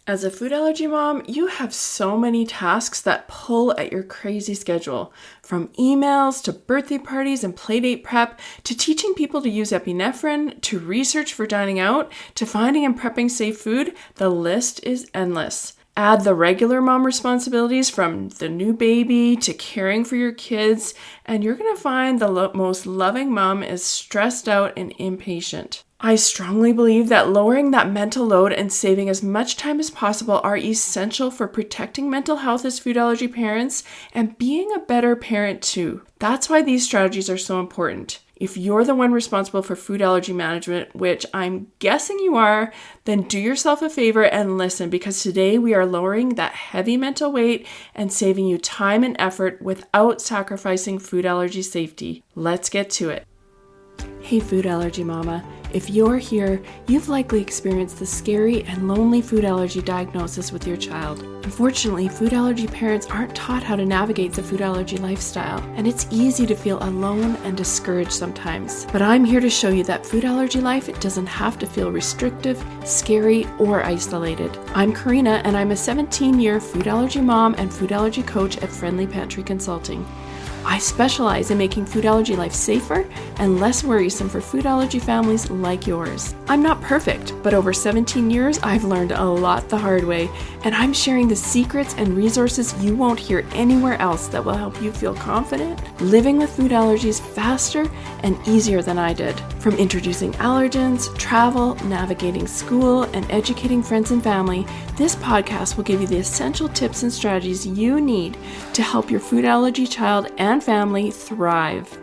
As a food allergy mom, you have so many tasks that pull at your crazy schedule. From emails to birthday parties and playdate prep, to teaching people to use epinephrine, to research for dining out, to finding and prepping safe food, the list is endless. Add the regular mom responsibilities from the new baby to caring for your kids, and you're going to find the most loving mom is stressed out and impatient. I strongly believe that lowering that mental load and saving as much time as possible are essential for protecting mental health as food allergy parents and being a better parent too. That's why these strategies are so important. If you're the one responsible for food allergy management, which I'm guessing you are, then do yourself a favor and listen, because today we are lowering that heavy mental weight and saving you time and effort without sacrificing food allergy safety. Let's get to it. Hey food allergy mama, if you're here, you've likely experienced the scary and lonely food allergy diagnosis with your child. Unfortunately, food allergy parents aren't taught how to navigate the food allergy lifestyle, and it's easy to feel alone and discouraged sometimes. But I'm here to show you that food allergy life doesn't have to feel restrictive, scary, or isolated. I'm Corinna, and I'm a 17-year food allergy mom and food allergy coach at Friendly Pantry Consulting. I specialize in making food allergy life safer and less worrisome for food allergy families like yours. I'm not perfect, but over 17 years, I've learned a lot the hard way, and I'm sharing the secrets and resources you won't hear anywhere else that will help you feel confident living with food allergies faster and easier than I did. From introducing allergens, travel, navigating school, and educating friends and family, this podcast will give you the essential tips and strategies you need to help your food allergy child and family thrive.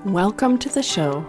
Welcome to the show.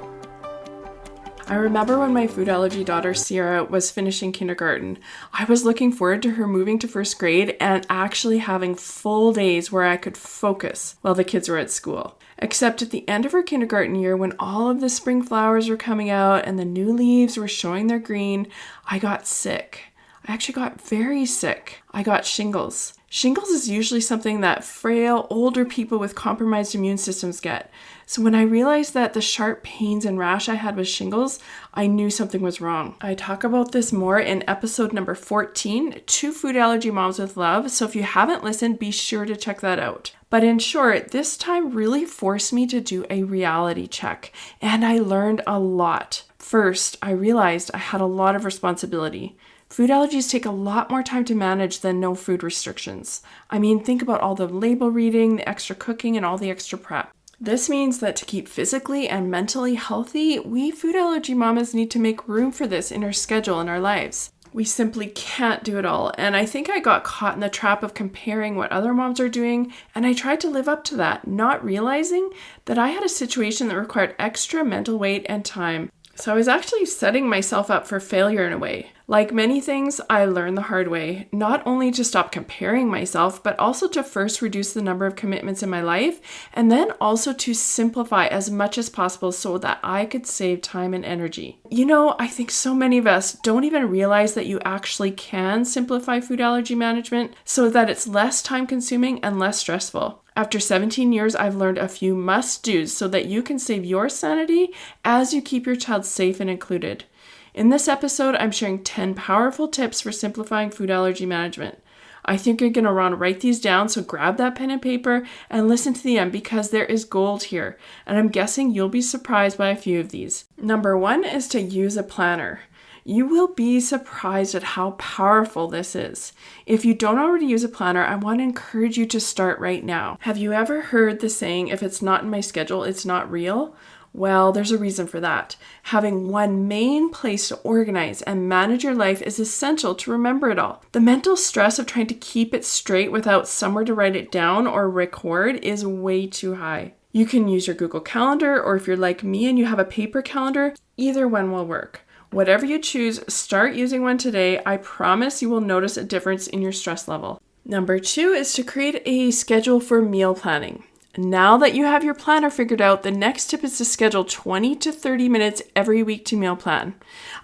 I remember when my food allergy daughter Sierra was finishing kindergarten, I was looking forward to her moving to first grade and actually having full days where I could focus while the kids were at school. Except at the end of her kindergarten year, when all of the spring flowers were coming out and the new leaves were showing their green, I got sick. I actually got very sick. I got shingles. Shingles is usually something that frail, older people with compromised immune systems get. So when I realized that the sharp pains and rash I had was shingles, I knew something was wrong. I talk about this more in episode number 14, 2 Food Allergy Moms with Love. So if you haven't listened, be sure to check that out. But in short, this time really forced me to do a reality check, and I learned a lot. First, I realized I had a lot of responsibility. Food allergies take a lot more time to manage than no food restrictions. I mean, think about all the label reading, the extra cooking, and all the extra prep. This means that to keep physically and mentally healthy, we food allergy mamas need to make room for this in our schedule and our lives. We simply can't do it all, and I think I got caught in the trap of comparing what other moms are doing, and I tried to live up to that, not realizing that I had a situation that required extra mental weight and time. So I was actually setting myself up for failure in a way. Like many things, I learned the hard way, not only to stop comparing myself, but also to first reduce the number of commitments in my life, and then also to simplify as much as possible so that I could save time and energy. You know, I think so many of us don't even realize that you actually can simplify food allergy management so that it's less time consuming and less stressful. After 17 years, I've learned a few must-dos so that you can save your sanity as you keep your child safe and included. In this episode, I'm sharing 10 powerful tips for simplifying food allergy management. I think you're going to want to write these down, so grab that pen and paper and listen to the end because there is gold here, and I'm guessing you'll be surprised by a few of these. Number 1 is to use a planner. You will be surprised at how powerful this is. If you don't already use a planner, I want to encourage you to start right now. Have you ever heard the saying, if it's not in my schedule, it's not real? Well, there's a reason for that. Having one main place to organize and manage your life is essential to remember it all. The mental stress of trying to keep it straight without somewhere to write it down or record is way too high. You can use your Google Calendar, or if you're like me and you have a paper calendar, either one will work. Whatever you choose, start using one today. I promise you will notice a difference in your stress level. Number 2 is to create a schedule for meal planning. Now that you have your planner figured out, the next tip is to schedule 20 to 30 minutes every week to meal plan.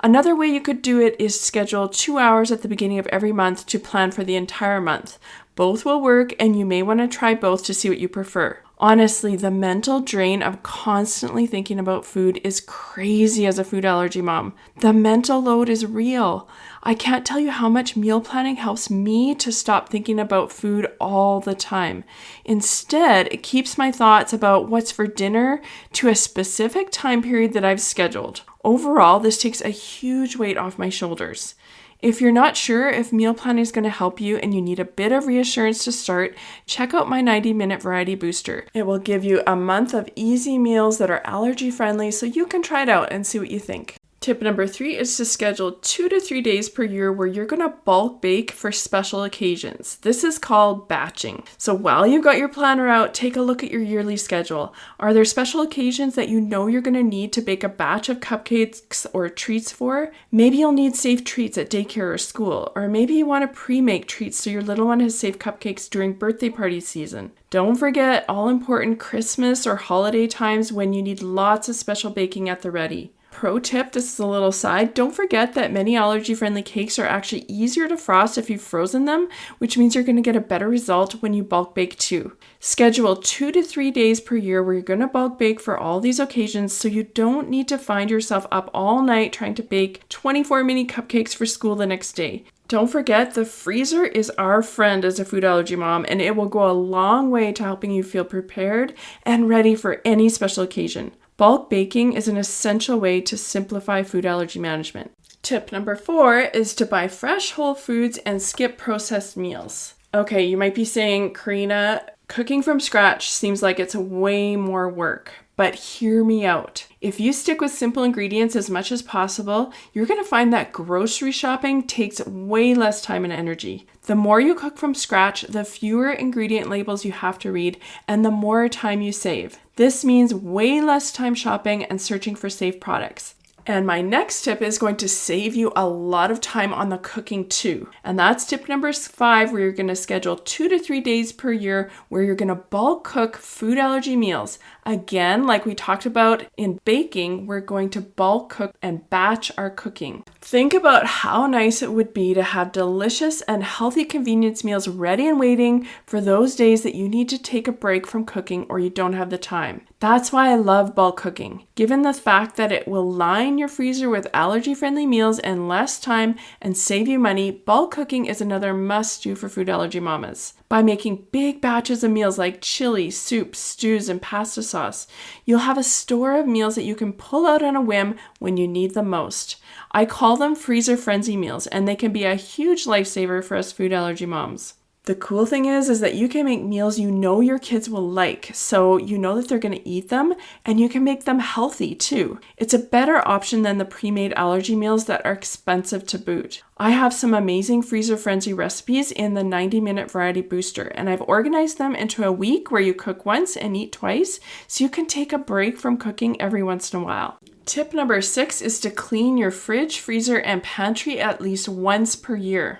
Another way you could do it is schedule 2 hours at the beginning of every month to plan for the entire month. Both will work, and you may want to try both to see what you prefer. Honestly, the mental drain of constantly thinking about food is crazy as a food allergy mom. The mental load is real. I can't tell you how much meal planning helps me to stop thinking about food all the time. Instead, it keeps my thoughts about what's for dinner to a specific time period that I've scheduled. Overall, this takes a huge weight off my shoulders. If you're not sure if meal planning is going to help you and you need a bit of reassurance to start, check out my 90-minute variety booster. It will give you a month of easy meals that are allergy friendly so you can try it out and see what you think. Tip number 3 is to schedule 2 to 3 days per year where you're going to bulk bake for special occasions. This is called batching. So while you've got your planner out, take a look at your yearly schedule. Are there special occasions that you know you're going to need to bake a batch of cupcakes or treats for? Maybe you'll need safe treats at daycare or school, or maybe you want to pre-make treats so your little one has safe cupcakes during birthday party season. Don't forget all important Christmas or holiday times when you need lots of special baking at the ready. Pro tip, this is a little side, don't forget that many allergy-friendly cakes are actually easier to frost if you've frozen them, which means you're going to get a better result when you bulk bake too. Schedule 2 to 3 days per year where you're going to bulk bake for all these occasions so you don't need to find yourself up all night trying to bake 24 mini cupcakes for school the next day. Don't forget, the freezer is our friend as a food allergy mom, and it will go a long way to helping you feel prepared and ready for any special occasion. Bulk baking is an essential way to simplify food allergy management. Tip number 4 is to buy fresh whole foods and skip processed meals. Okay, you might be saying, Corinna, cooking from scratch seems like it's way more work. But hear me out. If you stick with simple ingredients as much as possible, you're going to find that grocery shopping takes way less time and energy. The more you cook from scratch, the fewer ingredient labels you have to read, and the more time you save. This means way less time shopping and searching for safe products. And my next tip is going to save you a lot of time on the cooking too. And that's tip number 5, where you're going to schedule 2 to 3 days per year where you're going to bulk cook food allergy meals. Again, like we talked about in baking, we're going to bulk cook and batch our cooking. Think about how nice it would be to have delicious and healthy convenience meals ready and waiting for those days that you need to take a break from cooking or you don't have the time. That's why I love bulk cooking. Given the fact that it will line your freezer with allergy-friendly meals in less time and save you money, bulk cooking is another must-do for food allergy mamas. By making big batches of meals like chili, soups, stews, and pasta sauce, you'll have a store of meals that you can pull out on a whim when you need them most. I call them freezer frenzy meals, and they can be a huge lifesaver for us food allergy moms. The cool thing is that you can make meals you know your kids will like, so you know that they're going to eat them, and you can make them healthy too. It's a better option than the pre-made allergy meals that are expensive to boot. I have some amazing freezer frenzy recipes in the 90-minute variety booster, and I've organized them into a week where you cook once and eat twice, so you can take a break from cooking every once in a while. Tip number 6 is to clean your fridge, freezer, and pantry at least once per year.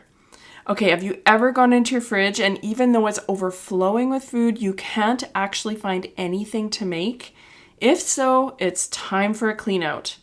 Okay, have you ever gone into your fridge and even though it's overflowing with food, you can't actually find anything to make? If so, it's time for a clean out.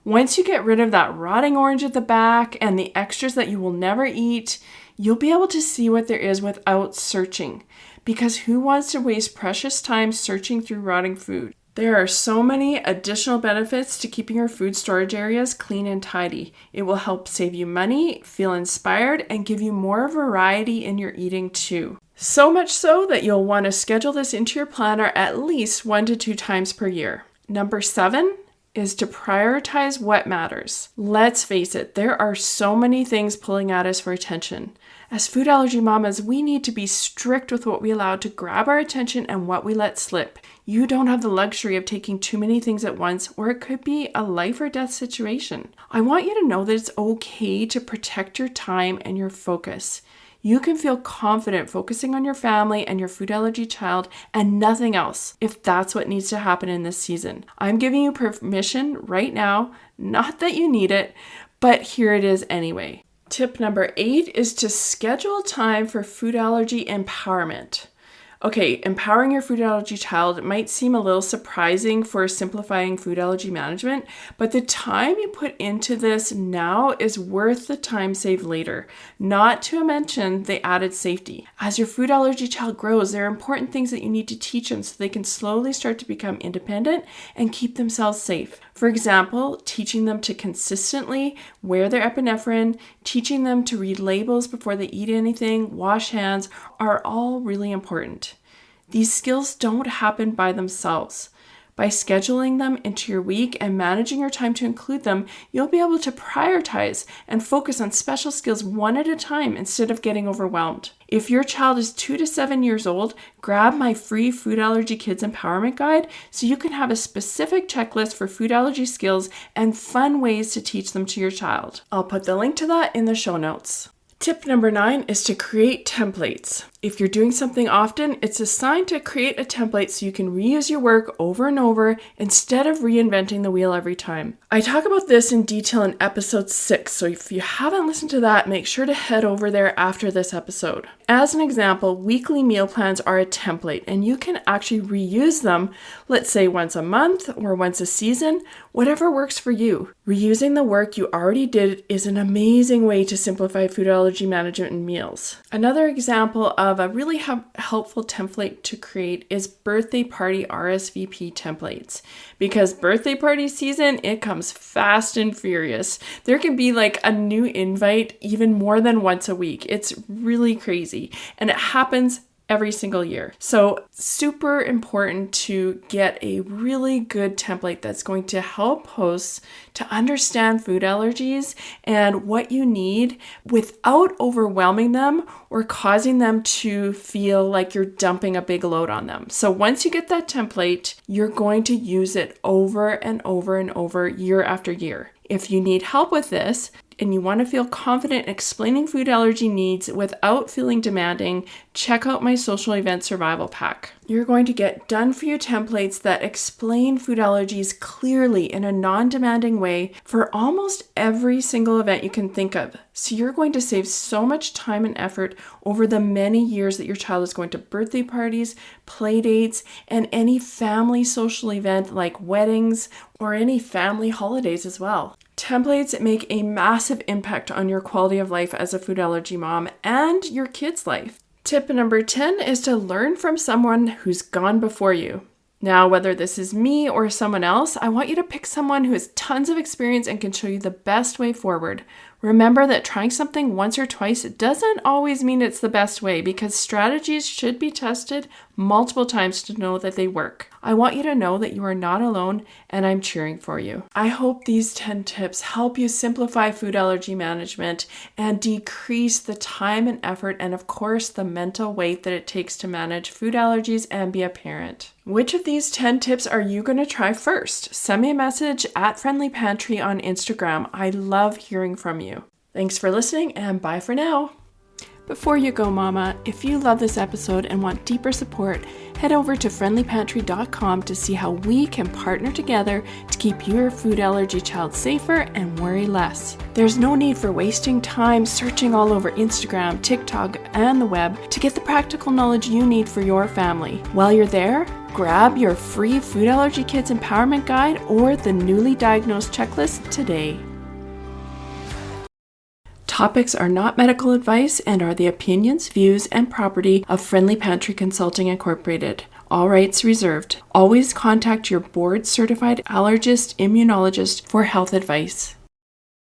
Once you get rid of that rotting orange at the back and the extras that you will never eat, you'll be able to see what there is without searching. Because who wants to waste precious time searching through rotting food? There are so many additional benefits to keeping your food storage areas clean and tidy. It will help save you money, feel inspired, and give you more variety in your eating too. So much so that you'll want to schedule this into your planner at least 1 to 2 times per year. Number 7 is to prioritize what matters. Let's face it, there are so many things pulling at us for attention. As food allergy mamas, we need to be strict with what we allow to grab our attention and what we let slip. You don't have the luxury of taking too many things at once, or it could be a life or death situation. I want you to know that it's okay to protect your time and your focus. You can feel confident focusing on your family and your food allergy child and nothing else if that's what needs to happen in this season. I'm giving you permission right now, not that you need it, but here it is anyway. Tip number 8 is to schedule time for food allergy empowerment. Okay, empowering your food allergy child might seem a little surprising for simplifying food allergy management, but the time you put into this now is worth the time saved later, not to mention the added safety. As your food allergy child grows, there are important things that you need to teach them so they can slowly start to become independent and keep themselves safe. For example, teaching them to consistently wear their epinephrine, teaching them to read labels before they eat anything, wash hands, are all really important. These skills don't happen by themselves. By scheduling them into your week and managing your time to include them, you'll be able to prioritize and focus on special skills one at a time instead of getting overwhelmed. If your child is 2 to 7 years old, grab my free Food Allergy Kids Empowerment Guide so you can have a specific checklist for food allergy skills and fun ways to teach them to your child. I'll put the link to that in the show notes. Tip number 9 is to create templates. If you're doing something often, it's a sign to create a template so you can reuse your work over and over instead of reinventing the wheel every time. I talk about this in detail in episode 6, so if you haven't listened to that, make sure to head over there after this episode. As an example, weekly meal plans are a template, and you can actually reuse them, let's say once a month or once a season, whatever works for you. Reusing the work you already did is an amazing way to simplify food allergy management and meals. Another example of a really helpful template to create is birthday party RSVP templates. Because birthday party season, it comes fast and furious. There can be like a new invite even more than once a week. It's really crazy, and it happens every single year. So super important to get a really good template that's going to help hosts to understand food allergies and what you need without overwhelming them or causing them to feel like you're dumping a big load on them. So once you get that template, you're going to use it over and over and over year after year. If you need help with this, and you want to feel confident explaining food allergy needs without feeling demanding, check out my social event survival pack. You're going to get done for you templates that explain food allergies clearly in a non-demanding way for almost every single event you can think of. So you're going to save so much time and effort over the many years that your child is going to birthday parties, play dates, and any family social event like weddings or any family holidays as well. Templates make a massive impact on your quality of life as a food allergy mom and your kid's life. Tip number 10 is to learn from someone who's gone before you. Now, whether this is me or someone else, I want you to pick someone who has tons of experience and can show you the best way forward. Remember that trying something once or twice doesn't always mean it's the best way, because strategies should be tested multiple times to know that they work. I want you to know that you are not alone, and I'm cheering for you. I hope these 10 tips help you simplify food allergy management and decrease the time and effort and, of course, the mental weight that it takes to manage food allergies and be a parent. Which of these 10 tips are you going to try first? Send me a message at Friendly Pantry on Instagram. I love hearing from you. Thanks for listening, and bye for now. Before you go, Mama, if you love this episode and want deeper support, head over to friendlypantry.com to see how we can partner together to keep your food allergy child safer and worry less. There's no need for wasting time searching all over Instagram, TikTok, and the web to get the practical knowledge you need for your family. While you're there, grab your free Food Allergy Kids Empowerment Guide or the newly diagnosed checklist today. Topics are not medical advice and are the opinions, views, and property of Friendly Pantry Consulting Incorporated. All rights reserved. Always contact your board-certified allergist immunologist for health advice.